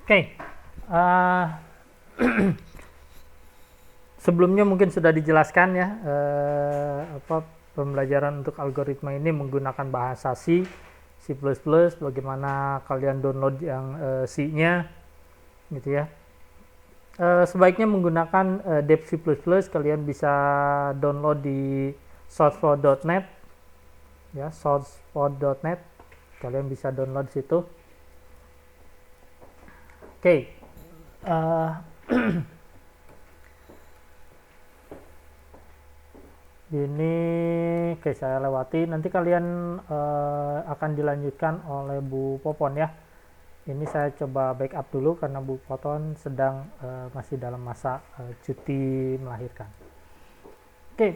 Oke, uh, sebelumnya mungkin sudah dijelaskan ya pembelajaran untuk algoritma ini menggunakan bahasa C, C++, bagaimana kalian download yang C-nya, gitu ya. Sebaiknya menggunakan dev C++, kalian bisa download di sourceforge.net, ya, sourceforge.net, kalian bisa download situ. Oke. Ini saya lewati, nanti kalian akan dilanjutkan oleh Bu Popon ya. Ini saya coba backup dulu karena Bu Popon sedang masih dalam masa cuti melahirkan. Oke.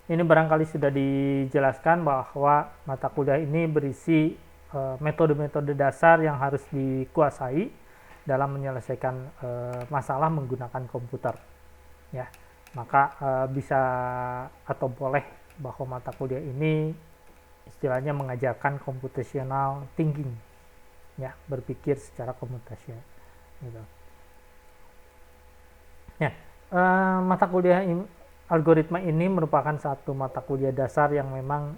Ini barangkali sudah dijelaskan bahwa mata kuliah ini berisi metode-metode dasar yang harus dikuasai dalam menyelesaikan masalah menggunakan komputer, ya. Maka bisa atau boleh bahwa mata kuliah ini istilahnya mengajarkan computational thinking, ya, berpikir secara komputasial, gitu. Ya, mata kuliah algoritma ini merupakan satu mata kuliah dasar yang memang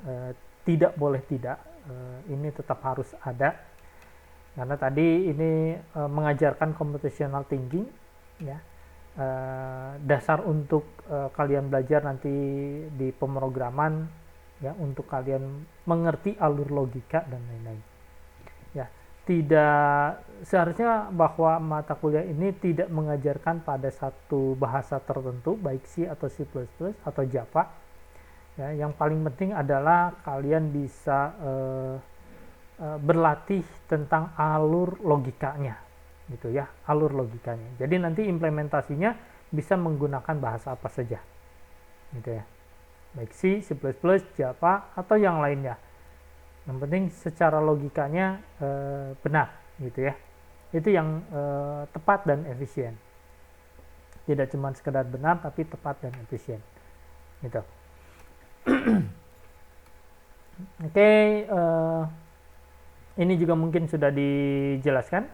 tidak boleh tidak, ini tetap harus ada, karena tadi ini mengajarkan computational thinking, ya. Dasar untuk kalian belajar nanti di pemrograman, ya, untuk kalian mengerti alur logika dan lain-lain, ya. Tidak seharusnya bahwa mata kuliah ini tidak mengajarkan pada satu bahasa tertentu, baik C atau C++ atau Java, ya. Yang paling penting adalah kalian bisa berlatih tentang alur logikanya, gitu ya, alur logikanya. Jadi nanti implementasinya bisa menggunakan bahasa apa saja, gitu ya, baik C, C++, Java atau yang lainnya. Yang penting secara logikanya benar, gitu ya. Itu yang tepat dan efisien. Tidak cuma sekedar benar, tapi tepat dan efisien, gitu. Oke, ini juga mungkin sudah dijelaskan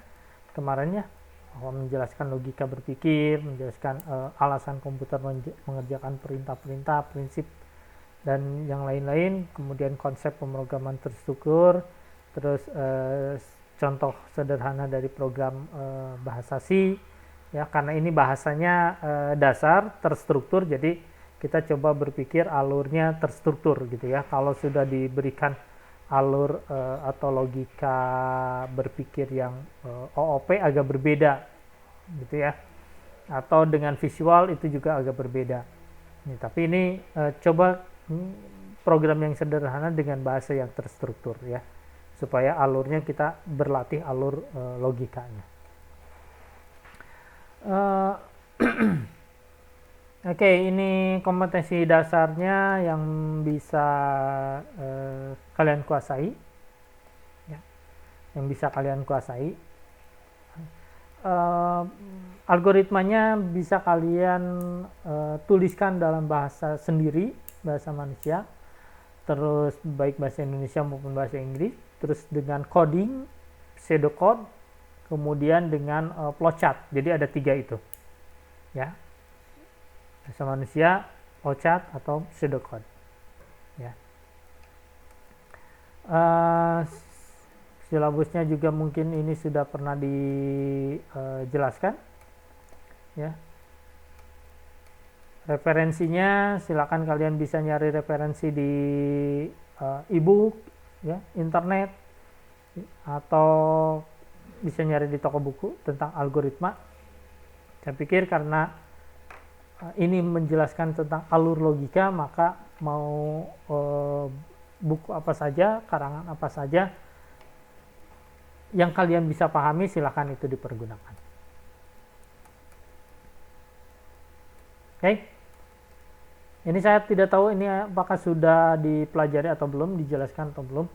kemarin ya, bahwa menjelaskan logika berpikir, menjelaskan alasan komputer mengerjakan perintah-perintah, prinsip, dan yang lain-lain, kemudian konsep pemrograman terstruktur, terus contoh sederhana dari program bahasa C, ya, karena ini bahasanya dasar, terstruktur, jadi kita coba berpikir alurnya terstruktur, gitu ya. Kalau sudah diberikan alur atau logika berpikir yang OOP agak berbeda, gitu ya, atau dengan visual itu juga agak berbeda. Tapi ini coba program yang sederhana dengan bahasa yang terstruktur, ya, supaya alurnya kita berlatih alur logikanya. Oke, ini kompetensi dasarnya yang bisa kalian kuasai, ya, yang bisa kalian kuasai. Algoritmanya bisa kalian tuliskan dalam bahasa sendiri, bahasa manusia, terus baik bahasa Indonesia maupun bahasa Inggris, terus dengan coding, pseudocode, kemudian dengan flowchart. Jadi ada 3 itu, ya, bahasa manusia, flowchart atau pseudocode, ya. Silabusnya juga mungkin ini sudah pernah dijelaskan, ya. Referensinya silakan kalian bisa nyari referensi di e-book, ya, internet, atau bisa nyari di toko buku tentang algoritma. Saya pikir karena ini menjelaskan tentang alur logika, maka mau buku apa saja, karangan apa saja yang kalian bisa pahami, silakan itu dipergunakan. Oke. Ini saya tidak tahu ini apakah sudah dipelajari atau belum, dijelaskan atau belum.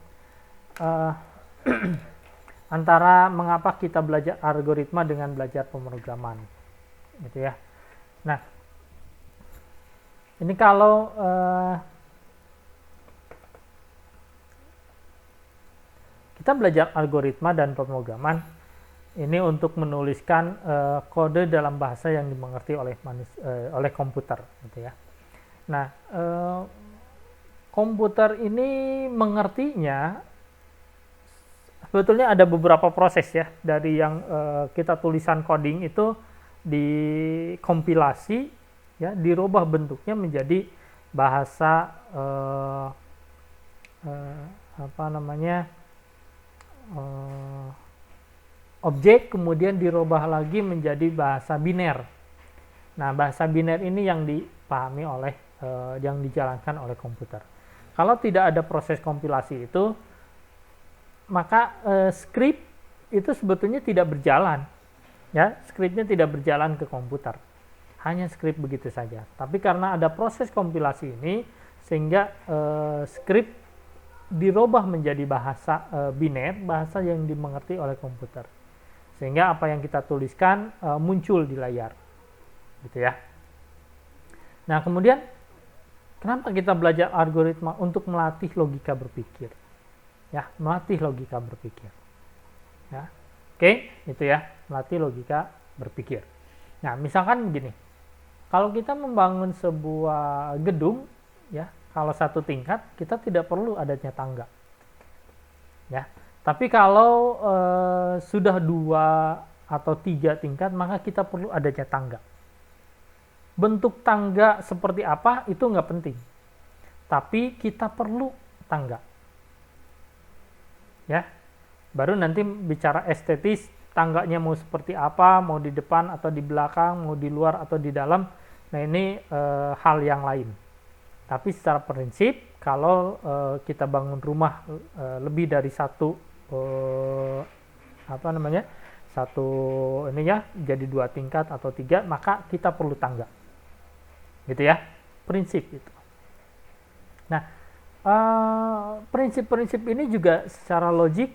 Antara mengapa kita belajar algoritma dengan belajar pemrograman, gitu ya. Nah, ini kalau kita belajar algoritma dan pemrograman ini untuk menuliskan kode dalam bahasa yang dimengerti oleh komputer, gitu ya. Nah, komputer ini mengertinya sebetulnya ada beberapa proses ya, dari yang kita tulisan coding itu dikompilasi, ya, dirubah bentuknya menjadi bahasa objek, kemudian dirubah lagi menjadi bahasa biner. Nah, bahasa biner ini yang dipahami oleh yang dijalankan oleh komputer. Kalau tidak ada proses kompilasi itu, maka script itu sebetulnya tidak berjalan, ya, scriptnya tidak berjalan ke komputer, hanya script begitu saja. Tapi karena ada proses kompilasi ini, sehingga script dirubah menjadi bahasa biner, bahasa yang dimengerti oleh komputer, sehingga apa yang kita tuliskan muncul di layar, gitu ya. Nah, kemudian kenapa kita belajar algoritma? Untuk melatih logika berpikir, ya, melatih logika berpikir, ya. Oke, itu ya, melatih logika berpikir. Nah, misalkan begini, kalau kita membangun sebuah gedung, ya, kalau satu tingkat, kita tidak perlu adanya tangga, ya. Tapi kalau sudah 2 atau 3 tingkat, maka kita perlu adanya tangga. Bentuk tangga seperti apa itu nggak penting, tapi kita perlu tangga, ya. Baru nanti bicara estetis, tangganya mau seperti apa, mau di depan atau di belakang, mau di luar atau di dalam. Nah, ini hal yang lain. Tapi secara prinsip, kalau kita bangun rumah lebih dari satu ini ya, jadi 2 tingkat atau 3, maka kita perlu tangga, gitu ya, prinsip itu. Nah, prinsip-prinsip ini juga secara logik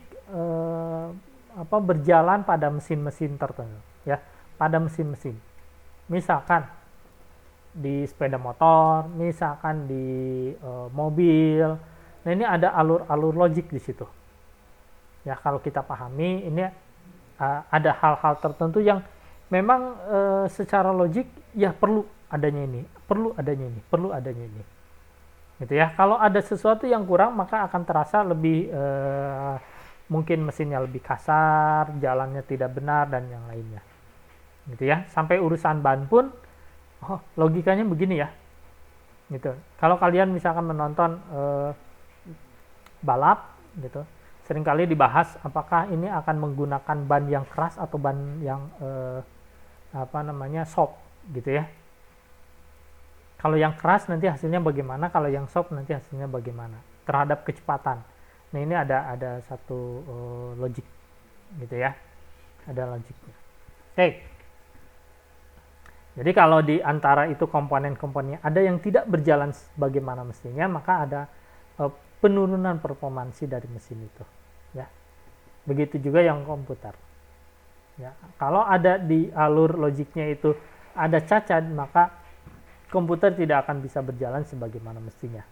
berjalan pada mesin-mesin tertentu, ya, pada mesin-mesin. Misalkan di sepeda motor, misalkan di mobil. Nah, ini ada alur-alur logik di situ. Ya, kalau kita pahami, ini ada hal-hal tertentu yang memang secara logik ya perlu adanya ini, perlu adanya ini, perlu adanya ini. Gitu ya. Kalau ada sesuatu yang kurang, maka akan terasa lebih mungkin mesinnya lebih kasar, jalannya tidak benar, dan yang lainnya, gitu ya. Sampai urusan ban pun, logikanya begini ya, gitu. Kalau kalian misalkan menonton balap, gitu, seringkali dibahas apakah ini akan menggunakan ban yang keras atau ban yang soft, gitu ya. Kalau yang keras nanti hasilnya bagaimana, kalau yang soft nanti hasilnya bagaimana terhadap kecepatan. Nah, ini ada satu logik, gitu ya, ada logiknya. Oke. Jadi kalau di antara itu komponen-komponennya ada yang tidak berjalan sebagaimana mestinya, maka ada penurunan performansi dari mesin itu, ya. Begitu juga yang komputer, ya. Kalau ada di alur logiknya itu ada cacat, maka komputer tidak akan bisa berjalan sebagaimana mestinya,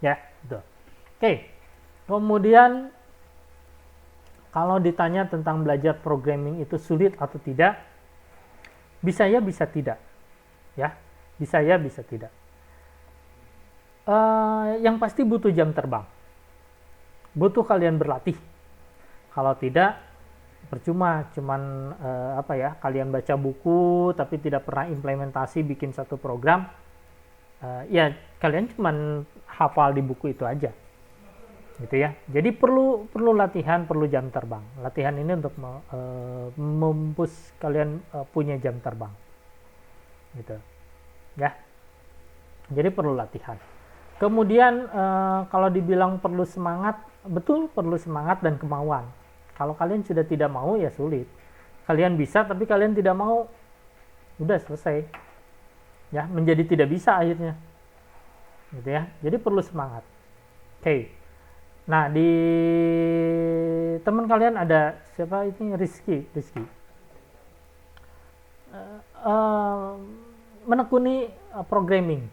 ya, betul. Oke, kemudian kalau ditanya tentang belajar programming itu sulit atau tidak, bisa ya, bisa tidak, ya, bisa ya, bisa tidak. Yang pasti butuh jam terbang, butuh kalian berlatih. Kalau tidak, percuma, cuman kalian baca buku tapi tidak pernah implementasi bikin satu program, ya kalian cuman hafal di buku itu aja, gitu ya. Jadi perlu latihan, perlu jam terbang. Latihan ini untuk mempush kalian punya jam terbang, gitu ya. Jadi perlu latihan. Kemudian kalau dibilang perlu semangat, betul, perlu semangat dan kemauan. Kalau kalian sudah tidak mau, ya sulit. Kalian bisa tapi kalian tidak mau, udah selesai, ya, menjadi tidak bisa akhirnya, gitu ya. Jadi perlu semangat. Oke. Nah, di teman kalian ada siapa ini? Rizky. Menekuni programming,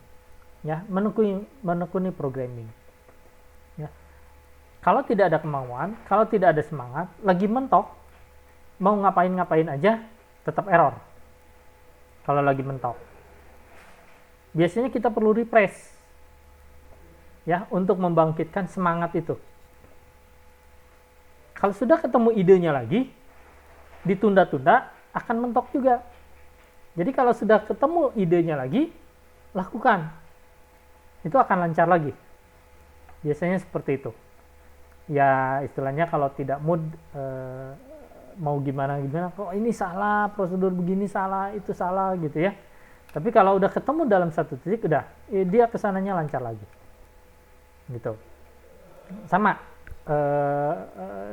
ya, menekuni programming, ya. Kalau tidak ada kemauan, kalau tidak ada semangat, lagi mentok, mau ngapain-ngapain aja, tetap error. Kalau lagi mentok. Biasanya kita perlu refresh, ya, untuk membangkitkan semangat itu. Kalau sudah ketemu idenya lagi, ditunda-tunda, akan mentok juga. Jadi kalau sudah ketemu idenya lagi, lakukan. Itu akan lancar lagi. Biasanya seperti itu. Ya istilahnya kalau tidak mood, mau gimana, kok ini salah, prosedur begini salah, itu salah gitu ya. Tapi kalau udah ketemu dalam satu titik, udah, dia kesananya lancar lagi. Gitu. Sama,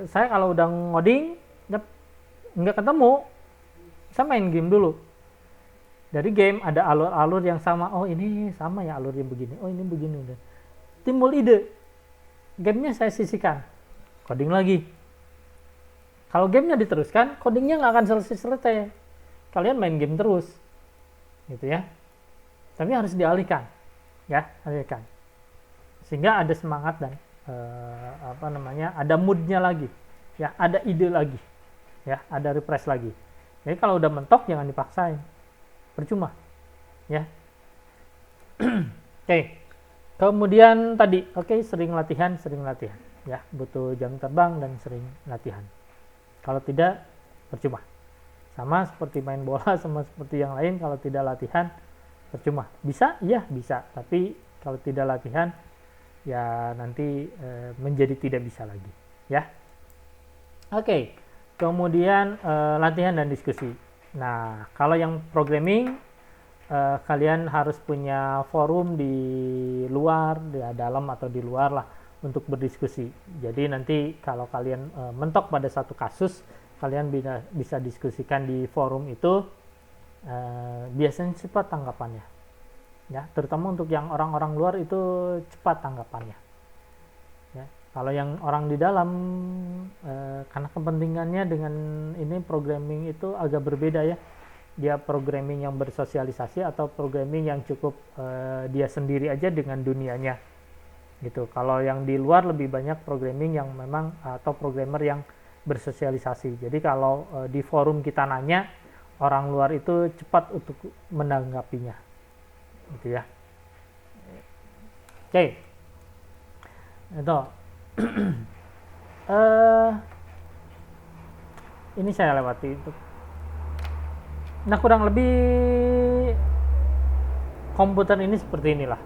saya kalau udah ngoding, nggak ketemu, saya main game dulu. Dari game ada alur-alur yang sama, oh ini sama ya alurnya begini, oh ini begini. Timbul ide, gamenya saya sisihkan, coding lagi. Kalau gamenya diteruskan, codingnya nggak akan selesai-selesai. Kalian main game terus, gitu ya. Tapi harus dialihkan, ya, alihkan. Sehingga ada semangat dan ada moodnya lagi, ya, ada ide lagi, ya, ada refresh lagi. Jadi kalau udah mentok jangan dipaksain, percuma, ya. Oke. Kemudian tadi, sering latihan, ya, butuh jam terbang dan sering latihan. Kalau tidak, percuma. Sama seperti main bola, sama seperti yang lain, kalau tidak latihan, percuma. Bisa? Iya, bisa. Tapi kalau tidak latihan, ya nanti menjadi tidak bisa lagi, ya. Oke. Kemudian latihan dan diskusi. Nah, kalau yang programming, kalian harus punya forum di luar, di dalam atau di luar lah, untuk berdiskusi. Jadi nanti kalau kalian mentok pada satu kasus, kalian bisa diskusikan di forum itu. Biasanya cepat tanggapannya, ya, terutama untuk yang orang-orang luar itu cepat tanggapannya, ya. Kalau yang orang di dalam, karena kepentingannya dengan ini programming itu agak berbeda, ya. Dia programming yang bersosialisasi atau programming yang cukup dia sendiri aja dengan dunianya, gitu. Kalau yang di luar lebih banyak programming yang memang atau programmer yang bersosialisasi. Jadi kalau di forum kita nanya, orang luar itu cepat untuk menanggapinya, gitu ya. Oke. Itu ini saya lewati itu. Nah, kurang lebih komputer ini seperti inilah.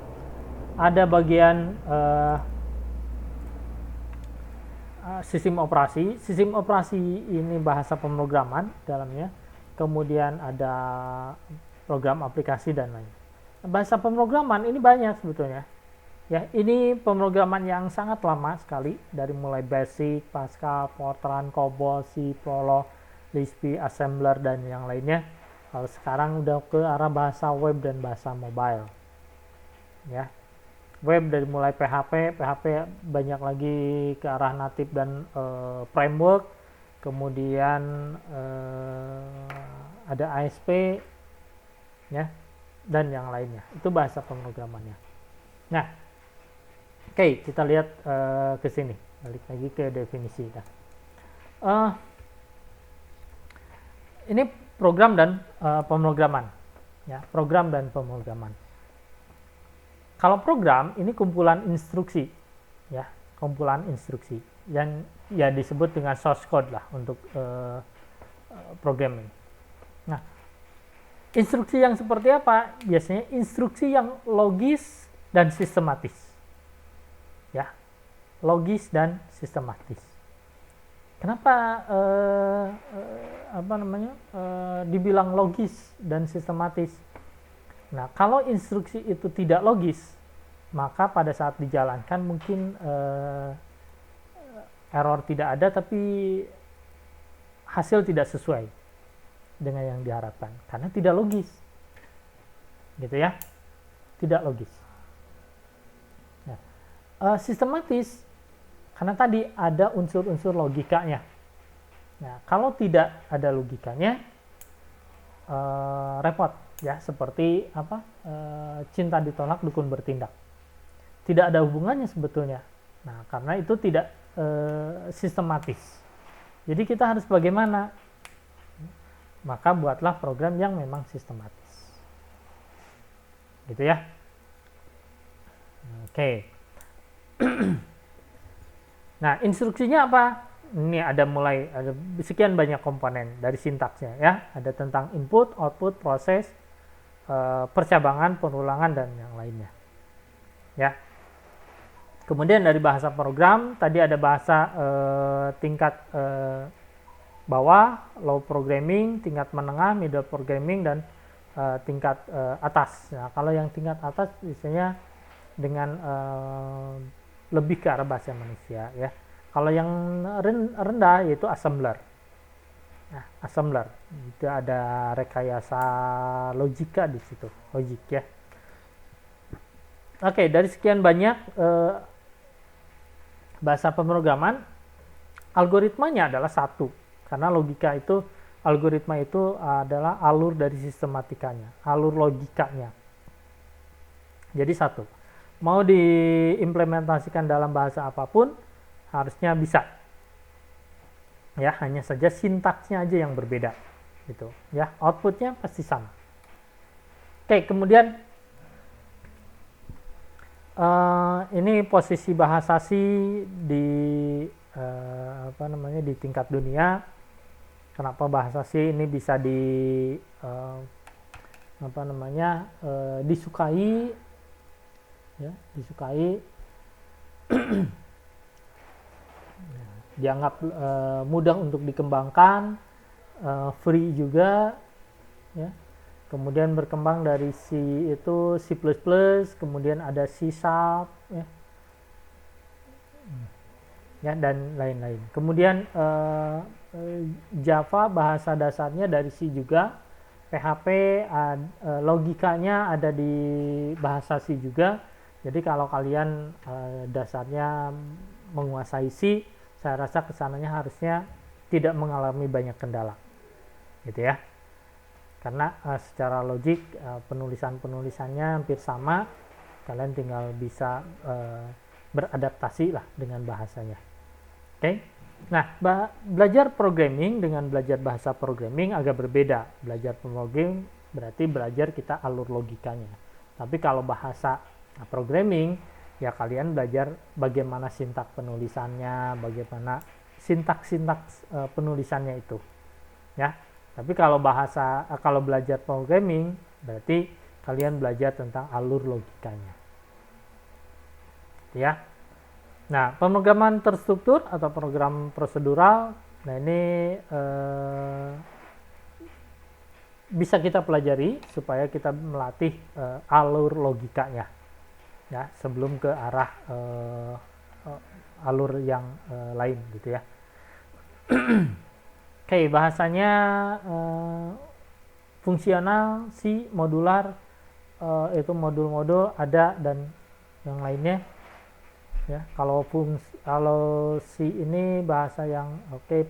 Ada bagian sistem operasi. Sistem operasi ini bahasa pemrograman dalamnya. Kemudian ada program aplikasi dan lain. Bahasa pemrograman ini banyak sebetulnya. Ya, ini pemrograman yang sangat lama sekali, dari mulai Basic, Pascal, Fortran, COBOL, C, Prolog, Lisp, Assembler dan yang lainnya. Kalau sekarang udah ke arah bahasa web dan bahasa mobile, ya. Web dari mulai PHP banyak lagi ke arah native dan framework. Kemudian ada ASP, ya, dan yang lainnya. Itu bahasa pemrogramannya. Nah, oke, kita lihat ke sini. Balik lagi ke definisi. Ini program dan pemrograman, ya, program dan pemrograman. Kalau program ini kumpulan instruksi, ya, kumpulan instruksi yang ya disebut dengan source code lah untuk programming. Nah, instruksi yang seperti apa? Biasanya instruksi yang logis dan sistematis, ya, logis dan sistematis. Kenapa dibilang logis dan sistematis? Nah, kalau instruksi itu tidak logis, maka pada saat dijalankan mungkin error tidak ada, tapi hasil tidak sesuai dengan yang diharapkan karena tidak logis, gitu ya, tidak logis. Nah, sistematis karena tadi ada unsur-unsur logikanya. Nah, kalau tidak ada logikanya, repot, ya, seperti cinta ditolak dukun bertindak. Tidak ada hubungannya sebetulnya. Nah, karena itu tidak sistematis. Jadi kita harus bagaimana? Maka buatlah program yang memang sistematis. Gitu ya. Oke. Nah, instruksinya apa? Ini ada sekian banyak komponen dari sintaksnya ya. Ada tentang input, output, proses, percabangan, perulangan, dan yang lainnya. Ya. Kemudian dari bahasa program, tadi ada bahasa tingkat bawah, low programming, tingkat menengah, middle programming, dan tingkat atas. Nah, kalau yang tingkat atas biasanya dengan lebih ke arah bahasa manusia ya. Kalau yang rendah yaitu assembler. Nah, assembler itu ada rekayasa logika di situ, logik ya. Oke, dari sekian banyak bahasa pemrograman, algoritmanya adalah satu, karena algoritma itu adalah alur dari sistematikanya, alur logikanya. Jadi satu, mau diimplementasikan dalam bahasa apapun harusnya bisa. Ya, hanya saja sintaksnya aja yang berbeda gitu. Ya, outputnya pasti sama. Oke, kemudian ini posisi bahasa C di di tingkat dunia. Kenapa bahasa C ini bisa disukai ya, disukai dianggap mudah untuk dikembangkan, free juga ya. Kemudian berkembang dari C itu C++, kemudian ada C#, ya dan lain-lain. Kemudian Java bahasa dasarnya dari C juga, PHP logikanya ada di bahasa C juga. Jadi kalau kalian dasarnya menguasai C, saya rasa kesananya harusnya tidak mengalami banyak kendala, gitu ya. Karena secara logik penulisannya hampir sama, kalian tinggal bisa beradaptasi lah dengan bahasanya. Oke. Nah, belajar programming dengan belajar bahasa programming agak berbeda. Belajar programming berarti belajar kita alur logikanya. Tapi kalau bahasa programming, ya kalian belajar bagaimana sintaks penulisannya, bagaimana sintaks penulisannya itu. Ya. Tapi kalau belajar programming berarti kalian belajar tentang alur logikanya. Ya. Nah, pemrograman terstruktur atau program prosedural, nah ini bisa kita pelajari supaya kita melatih alur logikanya. Ya, sebelum ke arah alur yang lain gitu ya. Oke, bahasanya fungsional, C, modular, itu modul-modul ada dan yang lainnya. Ya, kalau C ini bahasa yang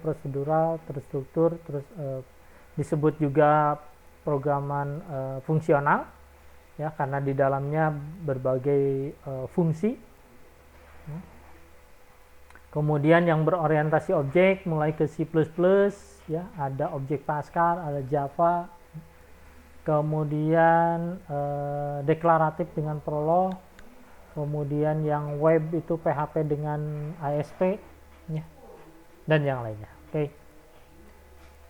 prosedural, terstruktur, terus disebut juga programan fungsional, ya karena di dalamnya berbagai fungsi. Kemudian yang berorientasi objek mulai ke C++, ya ada objek Pascal, ada Java. Kemudian deklaratif dengan Prolog. Kemudian yang web itu PHP dengan ASP, ya, dan yang lainnya. Oke.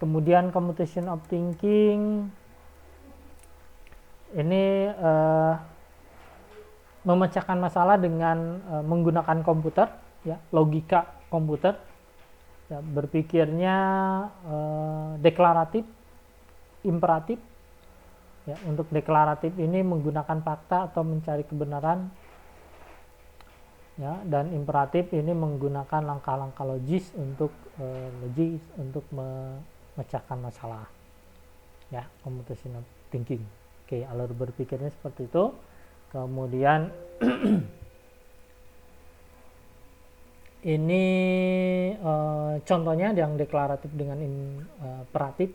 Kemudian computation of thinking ini memecahkan masalah dengan menggunakan komputer. Ya, logika komputer, ya, berpikirnya deklaratif, imperatif. Ya, untuk deklaratif ini menggunakan fakta atau mencari kebenaran, ya, dan imperatif ini menggunakan langkah-langkah logis untuk memecahkan masalah. Ya, computation thinking. Oke, alur berpikirnya seperti itu. Kemudian ini contohnya yang deklaratif dengan imperatif,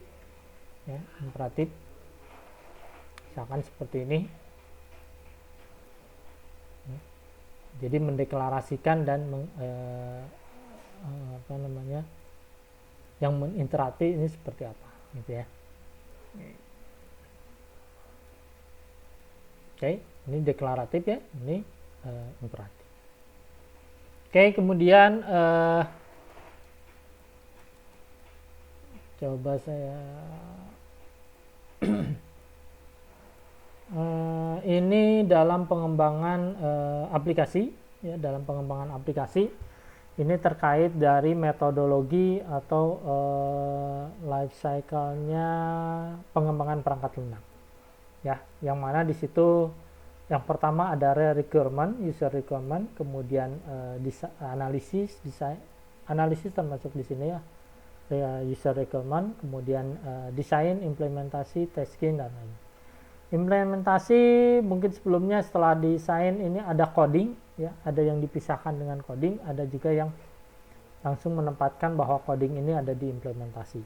ya, imperatif, misalkan seperti ini. Jadi mendeklarasikan dan apa namanya, yang menginteraktif ini seperti apa gitu ya. Oke, ini deklaratif ya, ini imperatif. Oke, kemudian coba saya ini dalam pengembangan aplikasi ya, dalam pengembangan aplikasi ini terkait dari metodologi atau life cycle-nya pengembangan perangkat lunak ya, yang mana di situ yang pertama ada requirement, user requirement, kemudian analisis, design, analisis termasuk di sini ya, user requirement, kemudian desain, implementasi, testing dan lain. Implementasi mungkin sebelumnya setelah desain ini ada coding ya, ada yang dipisahkan dengan coding, ada juga yang langsung menempatkan bahwa coding ini ada di implementasi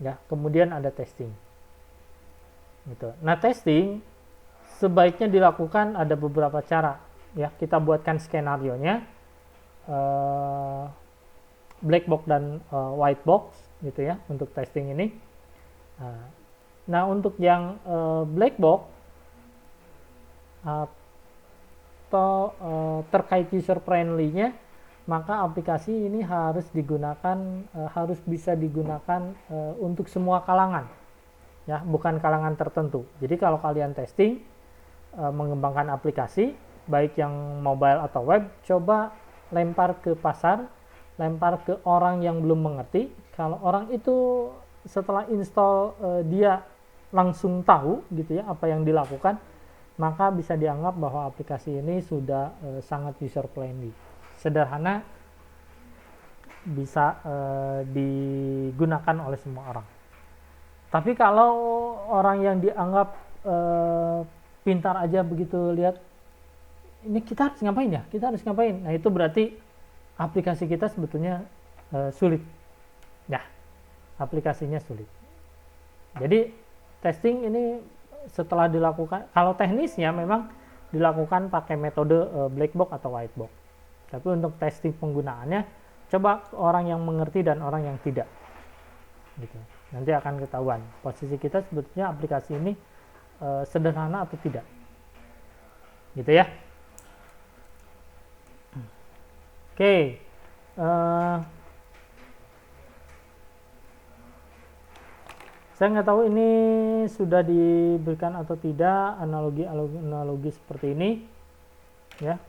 ya, kemudian ada testing gitu. Nah, testing sebaiknya dilakukan ada beberapa cara ya, kita buatkan skenario nya black box dan white box gitu ya untuk testing ini. Nah, untuk yang black box atau terkait user friendly-nya, maka aplikasi ini harus digunakan, harus bisa digunakan untuk semua kalangan ya, bukan kalangan tertentu. Jadi kalau kalian testing mengembangkan aplikasi baik yang mobile atau web, coba lempar ke pasar, lempar ke orang yang belum mengerti. Kalau orang itu setelah install dia langsung tahu gitu ya apa yang dilakukan, maka bisa dianggap bahwa aplikasi ini sudah sangat user friendly, sederhana, bisa digunakan oleh semua orang. Tapi kalau orang yang dianggap pintar aja begitu lihat ini kita harus ngapain ya, kita harus ngapain, nah itu berarti aplikasi kita sebetulnya sulit ya, aplikasinya sulit. Jadi testing ini setelah dilakukan, kalau teknisnya memang dilakukan pakai metode black box atau white box. Tapi untuk testing penggunaannya, coba orang yang mengerti dan orang yang tidak. Gitu. Nanti akan ketahuan posisi kita sebetulnya aplikasi ini sederhana atau tidak. Gitu ya. Oke. Saya nggak tahu ini sudah diberikan atau tidak analogi seperti ini ya.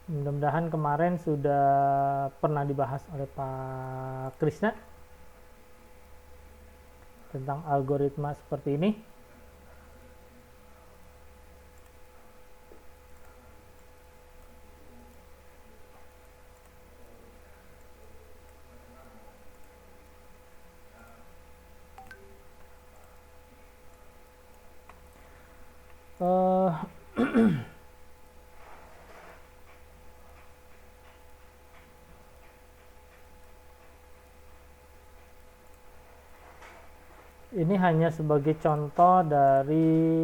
Mudah-mudahan kemarin sudah pernah dibahas oleh Pak Krisna tentang algoritma seperti ini. Ini hanya sebagai contoh dari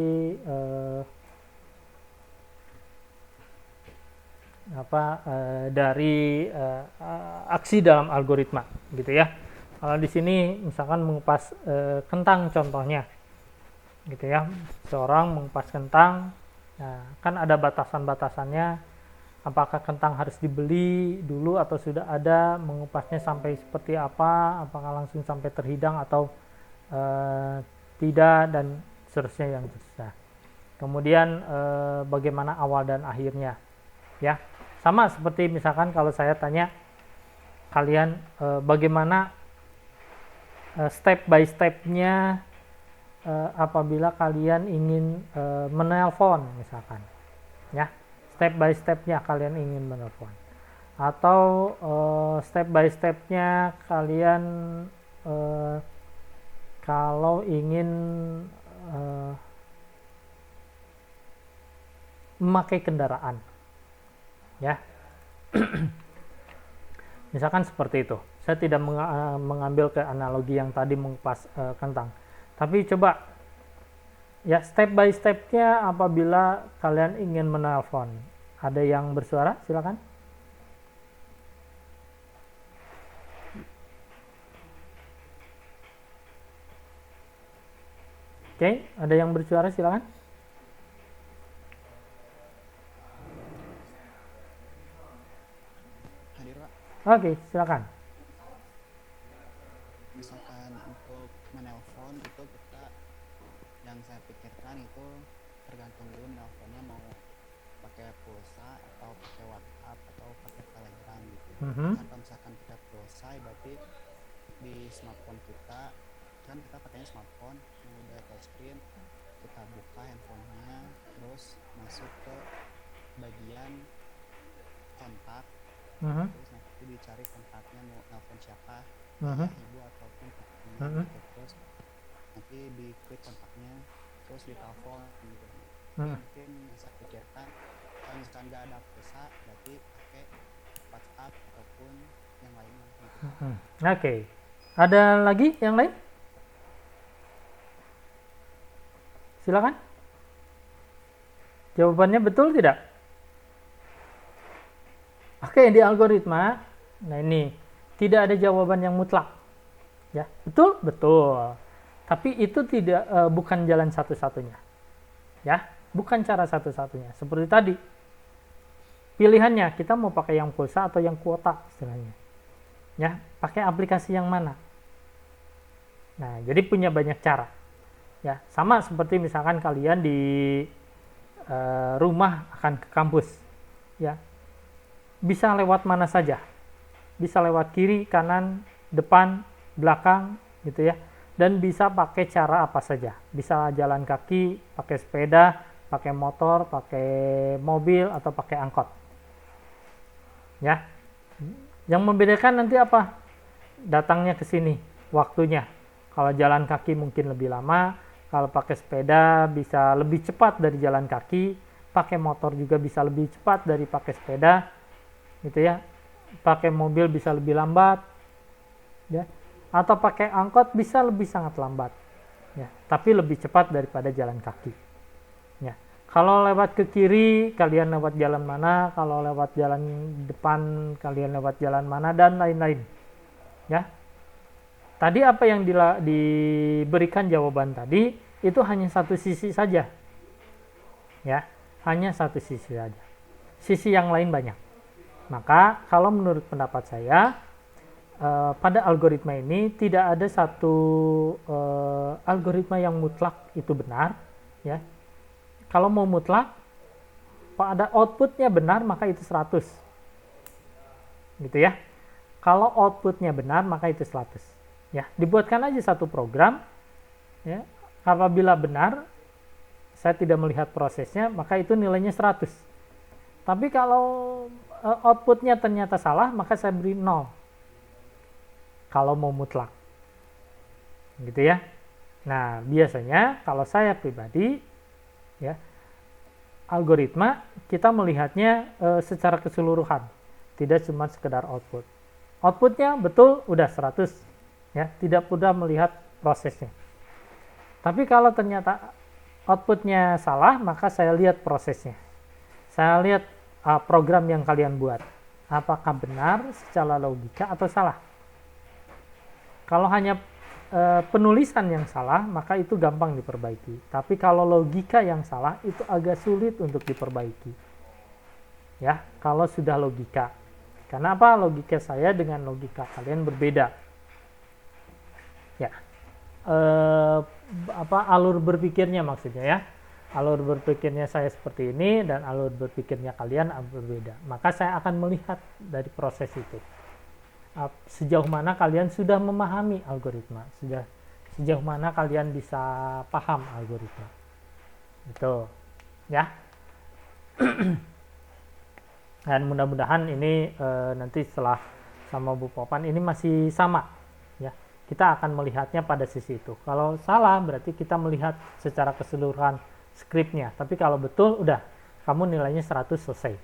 aksi dalam algoritma gitu ya. Kalau di sini misalkan mengupas kentang contohnya gitu ya, seorang mengupas kentang, nah, kan ada batasan-batasannya, apakah kentang harus dibeli dulu atau sudah ada, mengupasnya sampai seperti apa, apakah langsung sampai terhidang atau tidak, dan seterusnya yang susah. Kemudian bagaimana awal dan akhirnya ya, sama seperti misalkan kalau saya tanya kalian bagaimana step by stepnya apabila kalian ingin menelpon misalkan ya, step by stepnya kalian ingin menelpon, atau step by stepnya kalian kalau ingin memakai kendaraan ya. Misalkan seperti itu. Saya tidak mengambil ke analogi yang tadi mengupas kentang, tapi coba ya step by stepnya apabila kalian ingin menelpon Ada yang bersuara? Silakan. Oke, ada yang bersuara? Silakan. Hadir Pak, Oke, silakan. misalkan untuk menelpon itu kita, yang saya pikirkan itu tergantung dulu menelponnya mau pakai pulsa atau pakai WhatsApp atau pakai Telegram gitu. Mhm. Kan kalau misalkan kita pulsa berarti di smartphone kita, kan kita pakainya smartphone yang udah touchscreen, kita buka handphonenya terus masuk ke bagian kontak, Mhm. terus nanti dicari kontaknya mau nelfon siapa, Mhm. ayah, ibu ataupun teman Mhm. gitu, terus nanti diklik kontaknya terus ditelepon gitu. Tapi Mhm. mungkin yang saya pikirkan kalau misalkan nggak ada pulsa berarti pakai WhatsApp ataupun yang lainnya gitu. Mhm. Oke. Ada lagi yang lain? Silakan. Jawabannya betul tidak? Oke, di algoritma. Nah, ini tidak ada jawaban yang mutlak. Ya, betul, betul. Tapi itu tidak bukan jalan satu-satunya. Ya, bukan cara satu-satunya. Seperti tadi, pilihannya kita mau pakai yang pulsa atau yang kuota istilahnya. Ya, pakai aplikasi yang mana? Nah, jadi punya banyak cara. Ya, sama seperti misalkan kalian di rumah akan ke kampus. Ya, bisa lewat mana saja. Bisa lewat kiri, kanan, depan, belakang gitu ya. Dan bisa pakai cara apa saja. Bisa jalan kaki, pakai sepeda, pakai motor, pakai mobil atau pakai angkot. Ya. Yang membedakan nanti apa? Datangnya ke sini, waktunya. Kalau jalan kaki mungkin lebih lama, kalau pakai sepeda bisa lebih cepat dari jalan kaki, pakai motor juga bisa lebih cepat dari pakai sepeda, gitu ya. Pakai mobil bisa lebih lambat, ya. Atau pakai angkot bisa lebih sangat lambat, ya. Tapi lebih cepat daripada jalan kaki, ya. Kalau lewat ke kiri, kalian lewat jalan mana? Kalau lewat jalan depan, kalian lewat jalan mana? Dan lain-lain, ya. Tadi apa yang diberikan jawaban tadi itu hanya satu sisi saja, ya, hanya satu sisi saja. Sisi yang lain banyak. Maka kalau menurut pendapat saya pada algoritma ini tidak ada satu algoritma yang mutlak itu benar, ya. Kalau mau mutlak pada outputnya benar maka itu 100, gitu ya. Kalau outputnya benar maka itu 100. Ya, dibuatkan aja satu program, ya. Apabila benar, saya tidak melihat prosesnya, maka itu nilainya 100. Tapi kalau outputnya ternyata salah, maka saya beri 0. Kalau mau mutlak. Gitu ya. Nah, biasanya kalau saya pribadi, ya, algoritma kita melihatnya secara keseluruhan, tidak cuma sekedar output. Outputnya betul, udah 100. Ya, tidak mudah melihat prosesnya. Tapi kalau ternyata outputnya salah, maka saya lihat prosesnya. Saya lihat program yang kalian buat. Apakah benar secara logika atau salah. Kalau hanya penulisan yang salah, maka itu gampang diperbaiki. Tapi kalau logika yang salah, itu agak sulit untuk diperbaiki. Ya, kalau sudah logika. Karena apa? Logika saya dengan logika kalian berbeda. Ya, alur berpikirnya maksudnya ya. Alur berpikirnya saya seperti ini dan alur berpikirnya kalian berbeda. Maka saya akan melihat dari proses itu. Sejauh mana kalian sudah memahami algoritma, sejauh mana kalian bisa paham algoritma. Gitu. Ya. Dan mudah-mudahan ini nanti setelah sama Bu Popan ini masih sama, ya. Kita akan melihatnya pada sisi itu. Kalau salah berarti kita melihat secara keseluruhan skripnya. Tapi kalau betul udah kamu nilainya 100 selesai.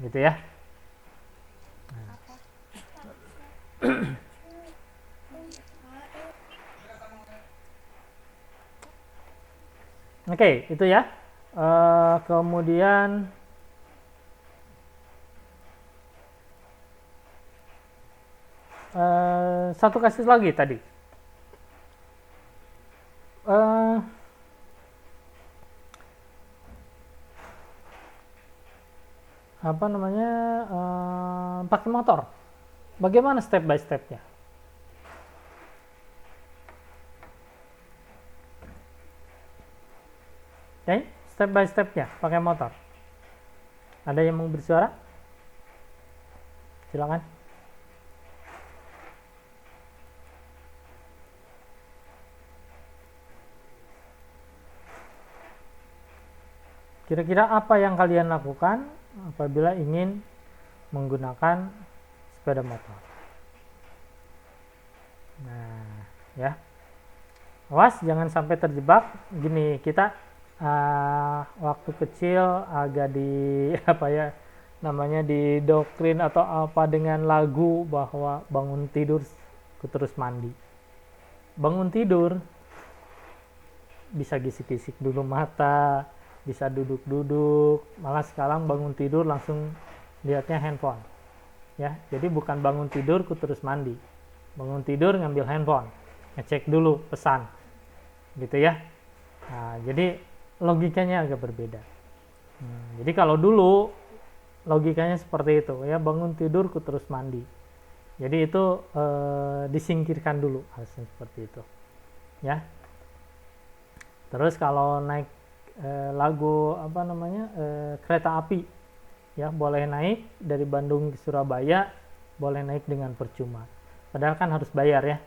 Gitu ya. Oke, itu ya. Kemudian satu kasus lagi tadi. Apa namanya, pakai motor. Bagaimana step by stepnya? Oke, step by stepnya pakai motor. Ada yang mau bersuara? Silakan. Kira-kira apa yang kalian lakukan apabila ingin menggunakan sepeda motor? Nah, ya. Awas jangan sampai terjebak. Gini, kita waktu kecil agak di apa ya namanya didoktrin atau apa dengan lagu bahwa bangun tidur terus mandi. Bangun tidur bisa gisik-gisik dulu mata, bisa duduk-duduk, malah sekarang bangun tidur langsung lihatnya handphone. Ya, jadi bukan bangun tidur terus mandi. Bangun tidur ngambil handphone, ngecek dulu pesan. Gitu ya. Nah, jadi logikanya agak berbeda. Jadi kalau dulu logikanya seperti itu ya, bangun tidur terus mandi. Jadi itu disingkirkan dulu alasan seperti itu. Ya. Terus kalau naik lagu apa namanya kereta api, ya boleh naik dari Bandung ke Surabaya, boleh naik dengan percuma. Padahal kan harus bayar ya.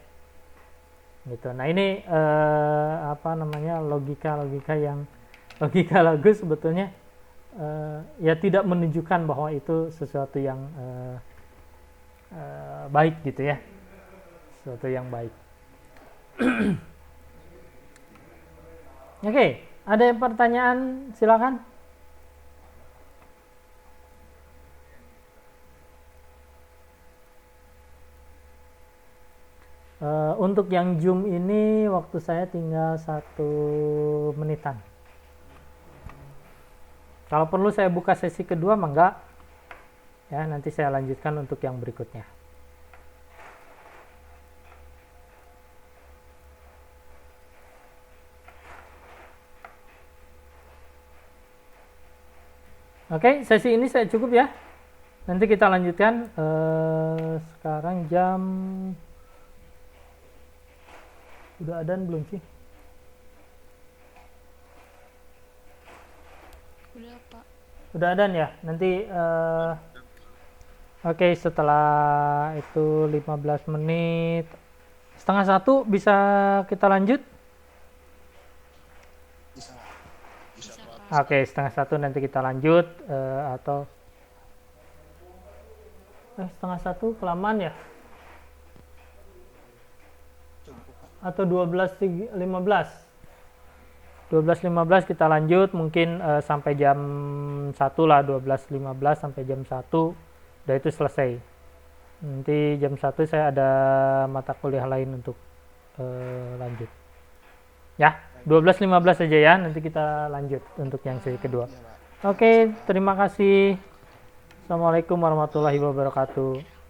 Gitu. Nah ini apa namanya logika lagu sebetulnya ya tidak menunjukkan bahwa itu sesuatu yang baik gitu ya, sesuatu yang baik. Oke, ada yang pertanyaan silakan. Untuk yang Zoom ini waktu saya tinggal 1 menitan. Kalau perlu saya buka sesi kedua, mangga. Ya, nanti saya lanjutkan untuk yang berikutnya. Oke, sesi ini saya cukup ya. Nanti kita lanjutkan. Sekarang jam udah adzan belum sih? Udah, Pak. Udah adzan ya. Nanti oke, setelah itu 15 menit, setengah 1 bisa kita lanjut? Bisa. Bisa, Pak. Oke, setengah 1 nanti kita lanjut atau setengah 1 kelamaan ya? Atau 12.15 kita lanjut mungkin sampai jam 1 lah, 12.15 sampai jam 1 udah itu selesai. Nanti jam 1 saya ada mata kuliah lain untuk lanjut ya. 12.15 saja ya, nanti kita lanjut untuk yang sesi kedua. Iya, Pak. Oke, terima kasih. Assalamualaikum warahmatullahi wabarakatuh.